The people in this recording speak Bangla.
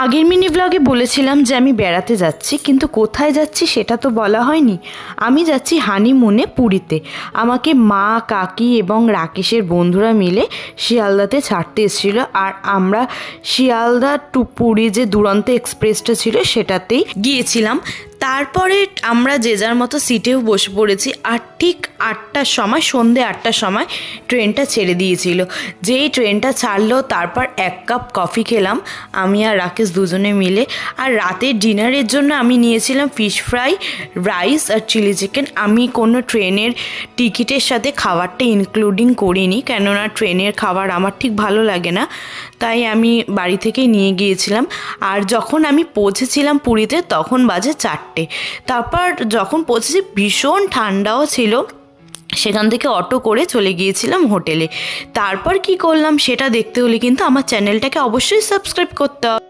আগের মিনি ব্লগে বলেছিলাম যে আমি বেড়াতে যাচ্ছি, কিন্তু কোথায় যাচ্ছি সেটা তো বলা হয়নি। আমি যাচ্ছি হানিমুনে পুরীতে। আমাকে মা, কাকি এবং রাকেশের বন্ধুরা মিলে শিয়ালদাতে ছাড়তে এসেছিলো, আর আমরা শিয়ালদা টু পুরী যে দুরন্ত এক্সপ্রেসটা ছিল সেটাতেই গিয়েছিলাম। তারপরে আমরা যে যার মতো সিটেও বসে পড়েছি, আর ঠিক 8টার সময়, সন্ধে 8টার সময় ট্রেনটা ছেড়ে দিয়েছিল। যেই ট্রেনটা ছাড়লো তারপর 1 কাপ কফি খেলাম আমি আর রাকেশ দুজনে মিলে। আর রাতের ডিনারের জন্য আমি নিয়েছিলাম ফিশ ফ্রাই, রাইস আর চিলি চিকেন। আমি কোনো ট্রেনের টিকিটের সাথে খাবারটা ইনক্লুডিং করিনি, কেননা ট্রেনের খাবার আমার ঠিক ভালো লাগে না, তাই আমি বাড়ি থেকেই নিয়ে গিয়েছিলাম। আর যখন আমি পৌঁছেছিলাম পুরীতে তখন বাজে 4টে। তারপর যখন পৌঁছেছি ভীষণ ঠান্ডাও ছিল, সেখান থেকে অটো করে চলে গিয়েছিলাম হোটেলে। তারপর কি করলাম সেটা দেখতে হলে কিন্তু আমার চ্যানেলটাকে অবশ্যই সাবস্ক্রাইব করতে হবে।